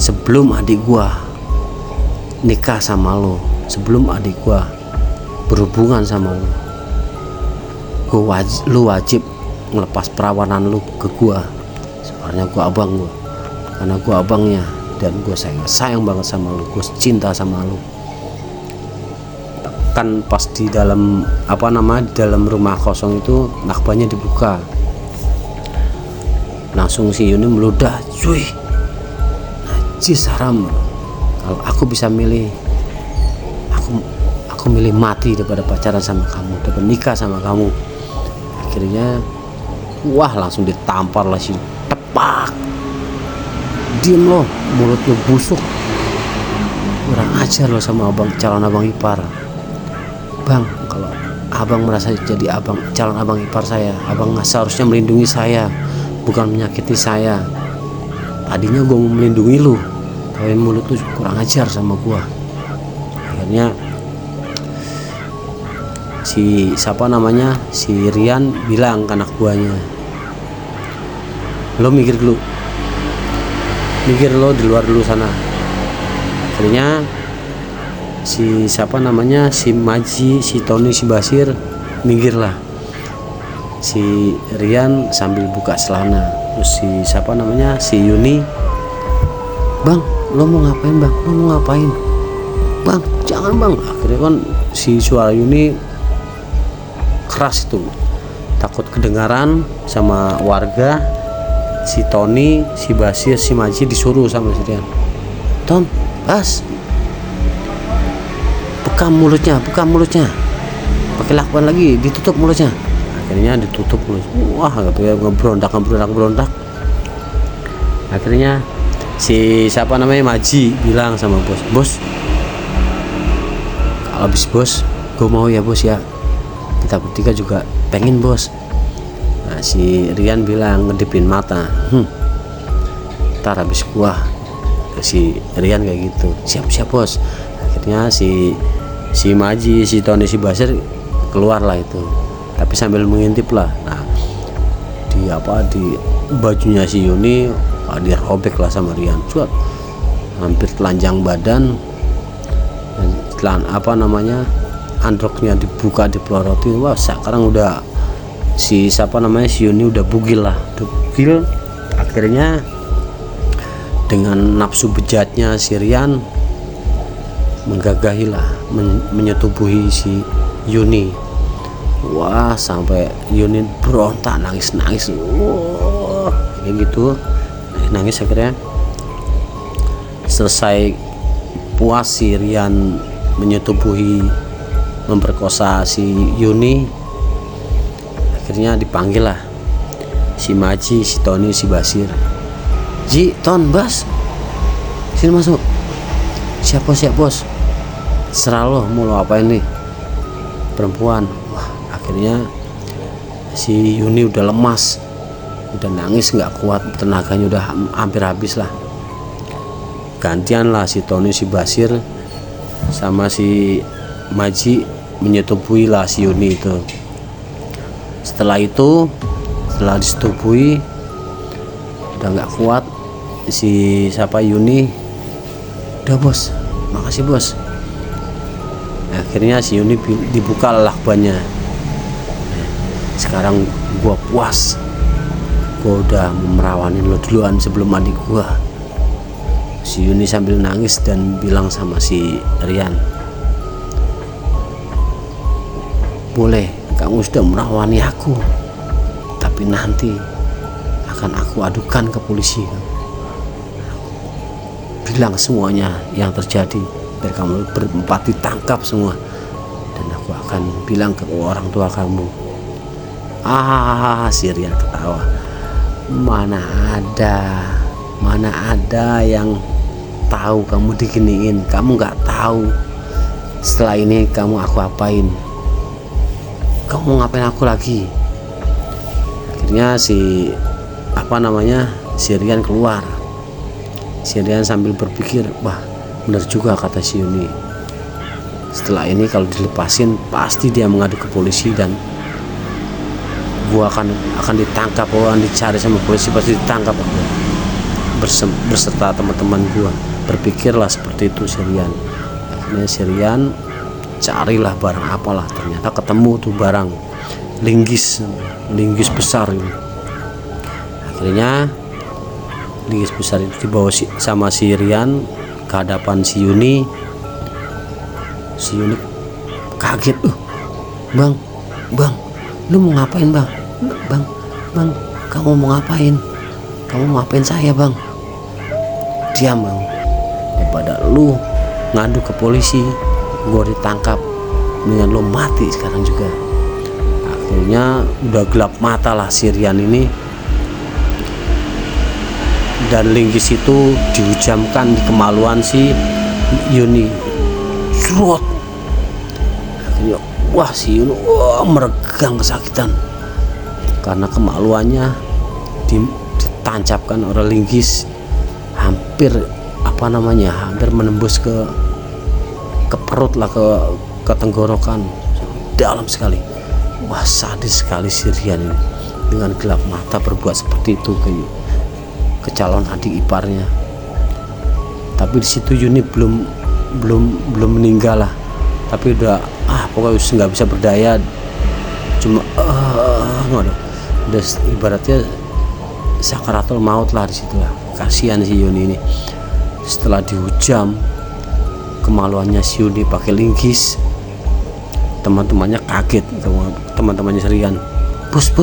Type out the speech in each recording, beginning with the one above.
Sebelum adik gua nikah sama lo, sebelum adik gua berhubungan sama lo, lu wajib ngelepas perawanan lu ke gua. Soalnya gua abang gua, karena gua abangnya, dan gua sayang banget sama lu, gua cinta sama lu. Kan pas di dalam di dalam rumah kosong itu nakbanya dibuka, langsung si Yuni meludah, cuy, najis, haram. Kalau aku bisa milih, aku milih mati daripada pacaran sama kamu, daripada nikah sama kamu. Akhirnya wah, langsung ditampar lah si tepak. Diem lo, mulut lo busuk, kurang ajar lo sama calon abang ipar. Bang, kalau abang merasa jadi calon abang ipar saya, abang seharusnya melindungi saya, bukan menyakiti saya. Tadinya gue mau melindungi lu, tapi mulut lu kurang ajar sama gue. Akhirnya si Rian bilang ke anak buahnya, lo mikir lo di luar dulu sana. Akhirnya si Maji, si Tony, si Basir minggir lah. Si Rian sambil buka celana, terus si Yuni, bang, lo mau ngapain bang, lo mau ngapain bang, jangan bang. Akhirnya kan si suara Yuni keras itu, takut kedengaran sama warga. Si Tony, si Basir, si Maji disuruh sama si Rian, Tom, Bas, buka mulutnya, pakai lakban lagi, ditutup mulutnya. Akhirnya ditutup mulut. Wah, gitu ya, ngebrontak. Akhirnya si Maji bilang sama bos, kalau habis bos, gue mau ya bos ya, kita bertiga juga pengen bos. Nah, si Rian bilang ngedipin mata, ntar habis gua. Si Rian kayak gitu, siap bos. Akhirnya si Maji, si Tony, si Basir keluar lah itu, tapi sambil mengintip lah. Nah, di bajunya si Yuni dia robek lah sama Rian, cuat, hampir telanjang badan, dan androknya dibuka, dipelorotin. Wah, sekarang udah si Yuni udah bugil. Akhirnya dengan nafsu bejatnya si Rian menggagahilah, menyetubuhi si Yuni. Wah, sampai Yuni berontak, nangis. Wah, kayak gitu, nangis. Akhirnya selesai puas si Rian menyetubuhi, memperkosa si Yuni. Akhirnya dipanggil lah si Maji, si Tony, si Basir. Ji, Ton, Bas, sini masuk. Siap bos, serah lo, mau lo apain nih, perempuan. Wah, akhirnya si Yuni udah lemas, udah nangis, nggak kuat, tenaganya udah hampir habis lah. Gantian lah si Tony, si Basir sama si Maji menyetubuhi lah si Yuni itu. Setelah disetubuhi udah nggak kuat, si Yuni, udah bos, makasih bos. Akhirnya si Yuni dibuka lakbannya. Sekarang gua puas, gua udah merawanin lo duluan sebelum adik gua. Si Yuni sambil nangis dan bilang sama si Rian, boleh kamu sudah merawani aku, tapi nanti akan aku adukan ke polisi. Bilang semuanya yang terjadi, biar kamu berempat ditangkap semua, dan aku akan bilang ke orang tua kamu. Si Rian ketawa. Mana ada yang tahu kamu diginiin. Kamu nggak tahu setelah ini kamu aku apain. Kamu ngapain aku lagi? Akhirnya si Rian keluar. Si Rian sambil berpikir, wah benar juga kata si Yuni. Setelah ini kalau dilepasin pasti dia mengadu ke polisi dan gua akan ditangkap, akan dicari sama polisi, pasti ditangkap berserta teman-teman gua. Berpikirlah seperti itu si Rian. Akhirnya si Rian carilah barang apalah, ternyata ketemu tuh barang linggis besar ini. Akhirnya linggis besar itu dibawa sama si Rian ke hadapan si Yuni. Si Yuni kaget, bang, lu mau ngapain bang? Bang, kamu mau ngapain? Kamu mau ngapain saya bang? Diam bang, daripada lu ngadu ke polisi, gua ditangkap, dengan lu mati sekarang juga. Akhirnya udah gelap mata lah si Rian ini, dan linggis itu dihujamkan di kemaluan si Yuni. Serot. Akhirnya si Yuni meregang kesakitan karena kemaluannya ditancapkan oleh linggis, hampir menembus ke perut lah, ke tenggorokan dalam sekali. Sadis sekali si Rian ini, dengan gelap mata berbuat seperti itu ke calon adik iparnya. Tapi di situ Yuni belum meninggal lah, tapi udah pokoknya nggak bisa berdaya, cuma udah ibaratnya sakaratul maut lah di situ lah. Kasihan si Yuni ini, setelah dihujam kemaluannya si Yuni pakai linggis, teman-temannya kaget, teman-temannya Rian. Bos,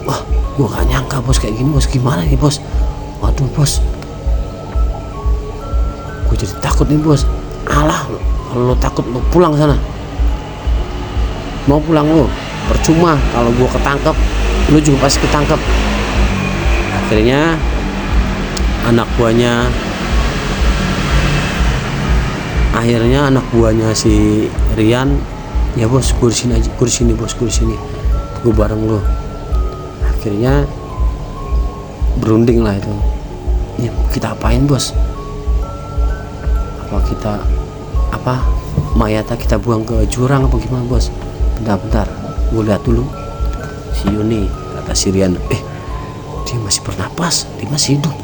wah gua gak nyangka bos kayak gini bos, gimana nih bos? Waduh bos, gue jadi takut nih bos. Alah, kalau lo takut lo pulang sana. Mau pulang lo, percuma, kalau gue ketangkep lo juga pasti ketangkep. Akhirnya anak buahnya si Rian, ya bos, gue di sini bos, gue bareng lo. Akhirnya berunding lah itu. Ya, kita apain bos? Mayatnya kita buang ke jurang apa gimana bos? Bentar, gue lihat dulu. Si Yuni, kata si Rian, dia masih bernapas, dia masih hidup.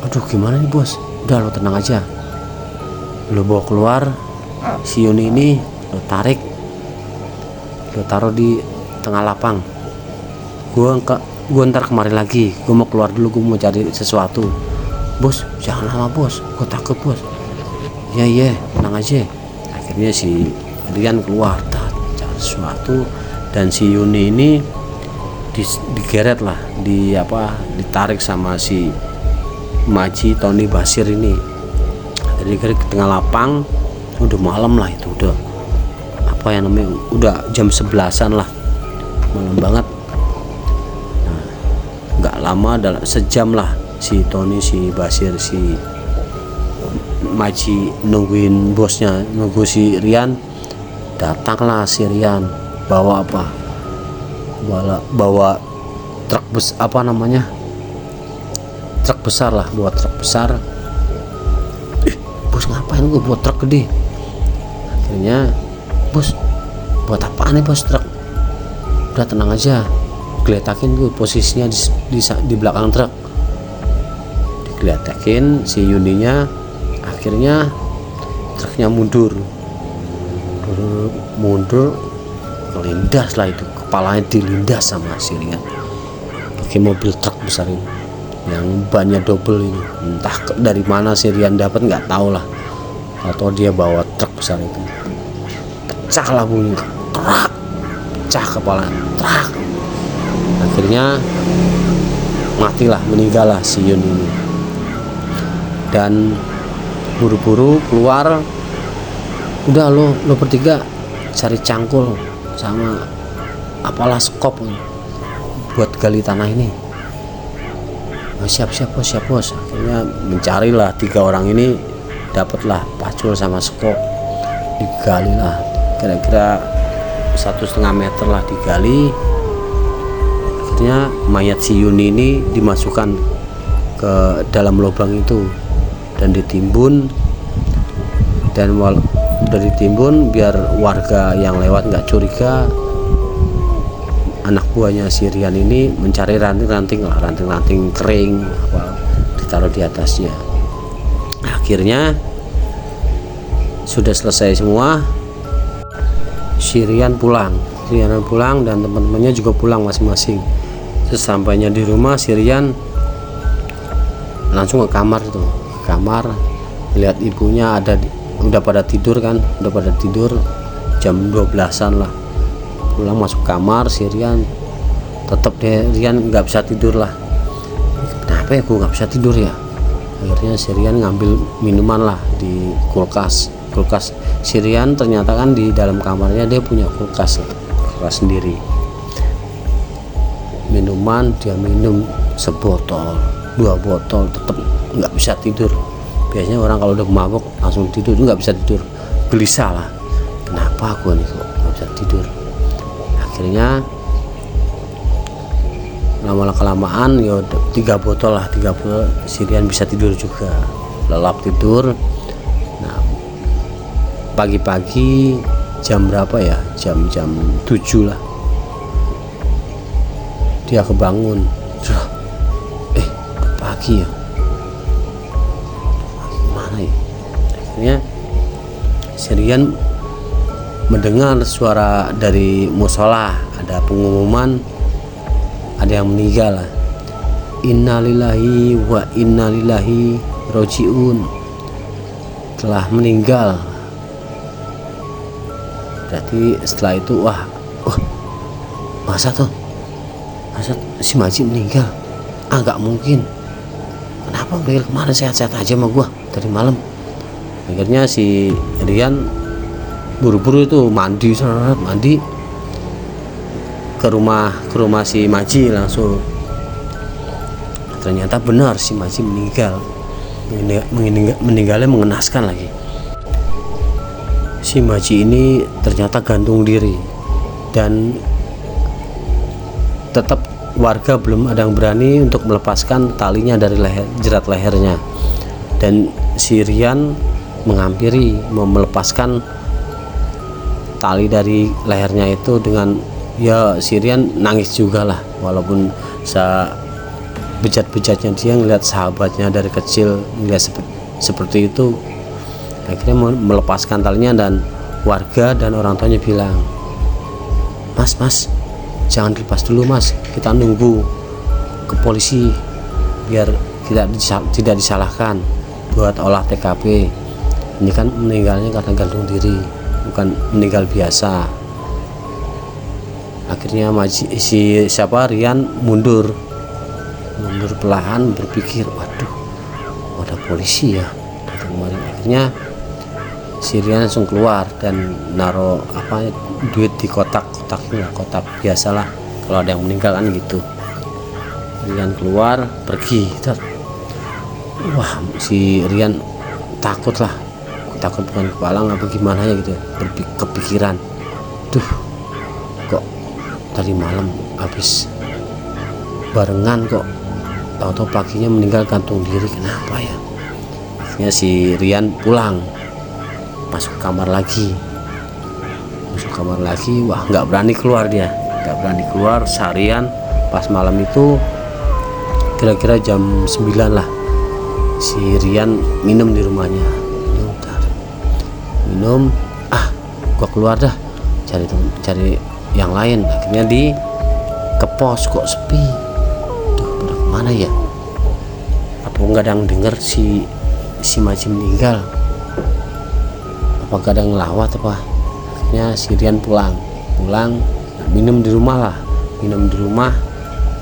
Aduh gimana nih bos? Udah lo tenang aja, lo bawa keluar si Yuni ini, lo taruh di tengah lapang. Gue ntar kemari lagi, gue mau keluar dulu, gue mau cari sesuatu. Bos jangan lama bos, gue takut bos. Iya tenang aja. Akhirnya si Rian keluar cari sesuatu, dan si Yuni ini digeret lah, ditarik sama si Maji Tony Basir ini. Jadi ke tengah lapang, udah malam lah itu, udah udah jam 11-an lah, malam banget. Nggak lama, sejam lah si Tony, si Basir, si Maji nungguin bosnya, nunggu si Rian. Datanglah si Rian bawa truk truk besar lah, bawa truk besar. Bos ngapain gue buat truk gede? Akhirnya, bos buat apaan nih bos truk? Udah tenang aja, geletakin gue posisinya di belakang truk. Digeletakin si Yuninya. Akhirnya truknya mundur, kelindas lah itu, kepalanya dilindas sama si Rian. pakai mobil truk besar ini yang bannya double ini. Entah dari mana si Rian dapat, nggak tahu lah, atau dia bawa truk besar itu. Pecah lah bunyi, trak, pecah kepala, trak. Akhirnya matilah, meninggal lah si Yun ini. Dan buru-buru keluar, udah lo bertiga cari cangkul sama apalah skop buat gali tanah ini. Siap bos. Akhirnya mencarilah 3 orang ini, dapatlah pacul sama skop, digali lah kira-kira 1,5 meter lah digali. Akhirnya mayat si Yuni ini dimasukkan ke dalam lubang itu dan ditimbun. Dan udah ditimbun biar warga yang lewat nggak curiga, anak buahnya si Rian ini mencari ranting-ranting kering apa, ditaruh di atasnya. Akhirnya sudah selesai semua, si Rian pulang dan teman-temannya juga pulang masing-masing. Sesampainya di rumah, si Rian langsung ke kamar lihat ibunya udah pada tidur jam 12-an lah. Pulang masuk kamar, si Rian tetap Rian nggak bisa tidur lah. Kenapa ya gue nggak bisa tidur ya? Akhirnya si Rian ngambil minuman lah di kulkas. Si Rian ternyata kan di dalam kamarnya dia punya kulkas sendiri. Minuman dia minum sebotol, 2 botol, tetap nggak bisa tidur. Biasanya orang kalau udah mabuk langsung tidur, nggak bisa tidur, gelisah lah. Kenapa aku nih kok nggak bisa tidur? Akhirnya lama kelamaan ya 3 botol si Rian bisa tidur juga, lelap tidur. Nah pagi-pagi jam berapa ya, jam 7 lah dia kebangun. Pagi ya, mana ya? Akhirnya si Rian mendengar suara dari musola, ada pengumuman ada yang meninggal lah. Innalillahi wa innalillahi rojiun, telah meninggal. Berarti setelah itu masa si Maji meninggal? Nggak mungkin. Kenapa meninggal kemarin sehat-sehat aja sama gua dari malam? Akhirnya si Rian buru-buru itu mandi ke rumah si Maji langsung. Ternyata benar si Maji meninggalnya mengenaskan lagi. Si Maji ini ternyata gantung diri, dan tetap warga belum ada yang berani untuk melepaskan talinya dari jerat lehernya. Dan si Rian menghampiri mau melepaskan tali dari lehernya itu dengan si Rian nangis juga lah, walaupun bejat-bejatnya dia ngeliat sahabatnya dari kecil ngeliat seperti itu. Akhirnya melepaskan talinya, dan warga dan orang tuanya bilang, mas jangan dilepas dulu mas, kita nunggu ke polisi biar tidak disalahkan buat olah TKP. Ini kan meninggalnya karena gantung diri, bukan meninggal biasa. Akhirnya Rian mundur perlahan, berpikir waduh ada polisi ya datang kemarin. Akhirnya si Rian langsung keluar dan naruh duit di kotak biasalah kalau ada yang meninggal kan gitu. Rian keluar pergi. Si Rian takut bukan kepalang apa gimana ya gitu, kepikiran kok tadi malam habis barengan kok tahu-tahu paginya meninggal gantung diri, kenapa ya? Akhirnya si Rian pulang, masuk kamar lagi, nggak berani keluar seharian. Pas malam itu kira-kira jam 9 lah, si Rian minum di rumahnya, gua keluar dah cari yang lain. Akhirnya ke pos, kok sepi, kemana ya, apa nggak ada yang denger si Maji meninggal, apa nggak ada yang ngelawat apa. Akhirnya si Rian pulang minum di rumah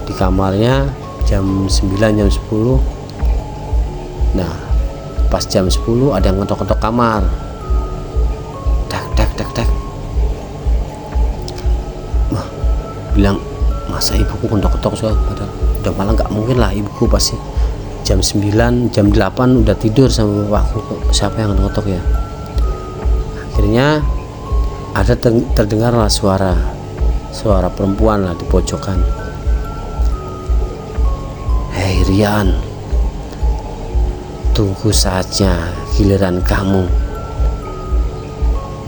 di kamarnya jam 9 jam 10. Nah pas jam 10 ada yang ngetok-ngetok kamar, tek. Bilang, masa ibuku ngetok-ngetok, so udah malah nggak mungkin lah, ibuku pasti jam 9 jam 8 udah tidur sama bapakku, siapa yang ngetok ya. Akhirnya ada terdengarlah suara perempuan lah di pojokan. Hei Rian, tunggu saja giliran kamu.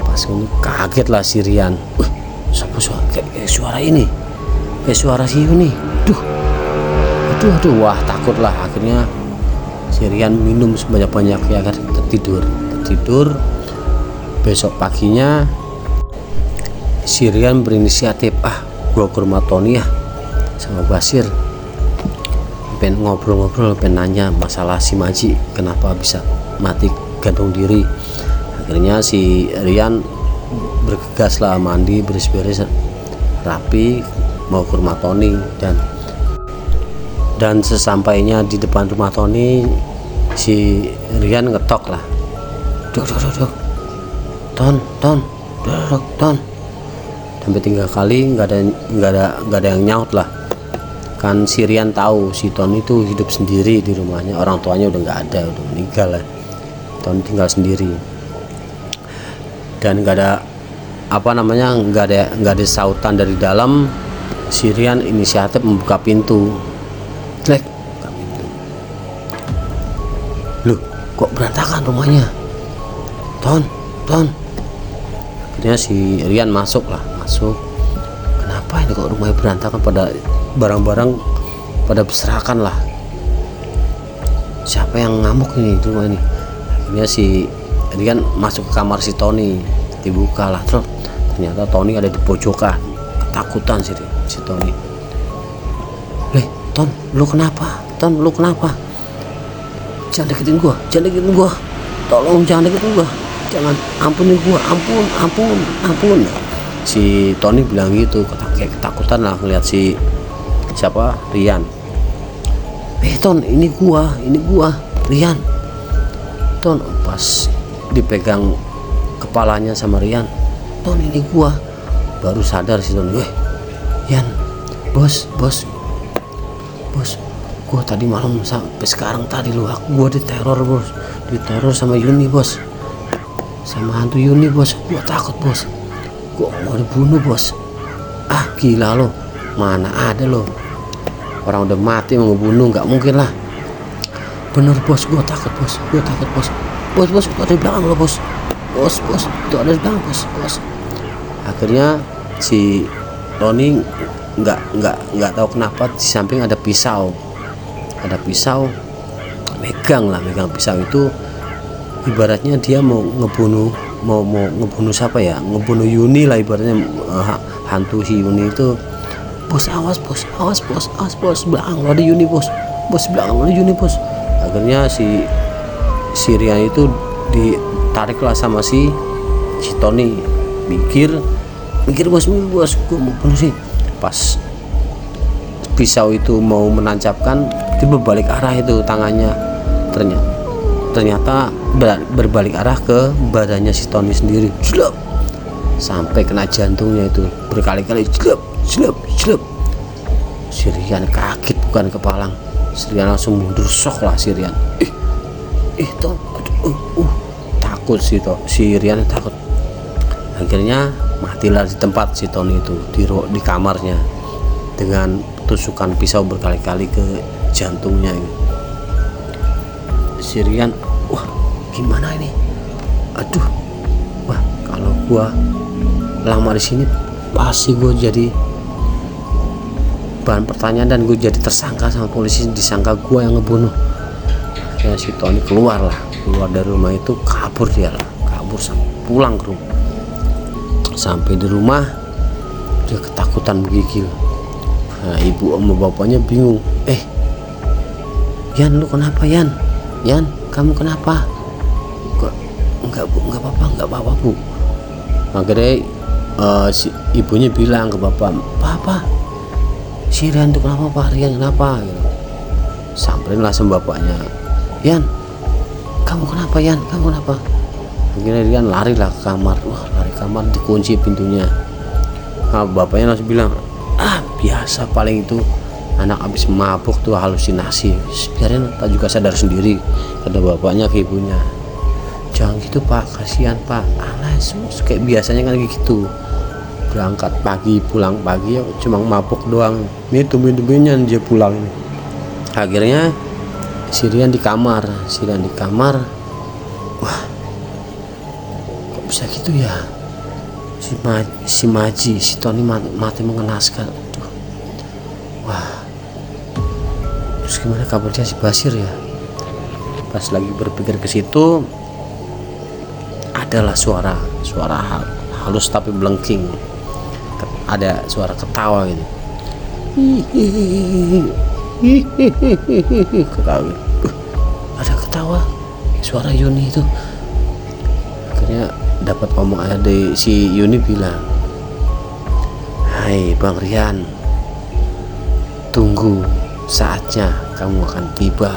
Pas ini kaget lah si Rian, siapa kayak suara ini, kayak suara si Yuni. Aduh, wah takut lah. Akhirnya si Rian minum sebanyak-banyak ya kan, tertidur. Besok paginya si Rian berinisiatif, gua ke rumah Tony ya sama Basir, pengen ngobrol-ngobrol, pengen nanya masalah si Maji kenapa bisa mati gantung diri. Akhirnya si Rian bergegas lah, mandi beres-beres rapi mau ke rumah Tony. Dan sesampainya di depan rumah Tony, si Rian ngetok lah, duk Ton sampai 3 kali nggak ada yang nyaut lah. Kan si Rian tahu si Tony itu hidup sendiri di rumahnya, orang tuanya udah nggak ada, udah meninggal lah. Tony tinggal sendiri dan nggak ada nggak ada sautan dari dalam. Si Rian inisiatif membuka pintu. Buka pintu. Loh, kok berantakan rumahnya? Ton. Akhirnya si Rian masuk. Kenapa ini kok rumahnya berantakan, pada barang-barang pada berserakan lah. Siapa yang ngamuk ini di rumah ini? Akhirnya si Rian masuk ke kamar si Tony, dibuka lah, ternyata Tony ada di pojokan. Ketakutan si Tony. Ton, lu kenapa? Jangan deketin gua. Tolong jangan deketin gua. Jangan, ampunin gua, ampun. Si Tony bilang gitu, kayak ketakutan lah ngeliat si Rian. Ton, ini gua, Rian. Ton, pas dipegang kepalanya sama Rian, Ton ini gua. Baru sadar si Tony, Rian, bos, gua tadi malam sampai sekarang tadi gua diteror bos, sama Yuni bos, sama hantu Yuni bos. Gua takut bos, gua mau dibunuh bos. Gila lo, mana ada lo, orang udah mati mau ngebunuh, nggak mungkin lah. Bener bos, gua takut bos. Bos itu ada di belakang lo bos, itu ada di belakang bos. Akhirnya si Tony nggak tahu kenapa di samping ada pisau, megang pisau itu, ibaratnya dia mau ngebunuh siapa ya, ngebunuh Yuni lah ibaratnya, hantu si Yuni itu. Bos, awas bos, belakang lo ada Yuni bos, belakang lo ada Yuni bos. Akhirnya si Rian itu ditarik lah sama si Tony. Mikir bos, gue mau bunuh sih. Pas pisau itu mau menancapkan, dia berbalik arah itu tangannya, ternyata berbalik arah ke badannya si Tony sendiri, jelap, sampai kena jantungnya itu berkali-kali, jelap. Si Rian kaget bukan kepalang, si Rian langsung mundur, sok lah si Rian. Ton, takut si Rian takut. Akhirnya matilah di tempat si Tony itu, di kamarnya, dengan tusukan pisau berkali-kali ke jantungnya. Si Rian, gimana ini? Kalau gua lama di sini pasti gua jadi bahan pertanyaan dan gue jadi tersangka sama polisi, disangka gua yang ngebunuh. Akhirnya si Tony keluar dari rumah itu, kabur pulang ke rumah. Sampai di rumah dia ketakutan menggigil. Ibu sama bapaknya bingung, Yan, lu kenapa Yan? Yan, kamu kenapa? Kok enggak bu, enggak apa-apa bu. Akhirnya si ibunya bilang ke bapak, "Papa, si Rian tuh kenapa Pak? Rian kenapa?" Gitu. Samperin langsung bapaknya, "Yan, kamu kenapa Yan? Kamu kenapa?" Akhirnya Rian lari lah ke kamar. Wah, lari kamar, dikunci pintunya. Nah, bapaknya langsung bilang, biasa paling itu anak habis mabuk tuh halusinasi, biarin tak juga sadar sendiri, kata bapaknya ke ibunya. Jangan gitu Pak, kasihan Pak, alas kayak biasanya kan gitu, berangkat pagi pulang pagi ya cuma mabuk doang, ini tumben-tumbennya dia pulang ini. Akhirnya Sirian di kamar. Wah, kok bisa gitu ya, si Maji, si Tony mati mengenaskan. Aduh. Wah, terus gimana kabarnya si Basir ya? Pas lagi berpikir ke situ, adalah suara halus tapi belengking. Ada suara ketawa gitu. Ketawa. Ada ketawa. Suara Yuni itu. Akhirnya dapat omongan dari si Yuni bilang, "Hai Bang Rian, tunggu saatnya kamu akan tiba."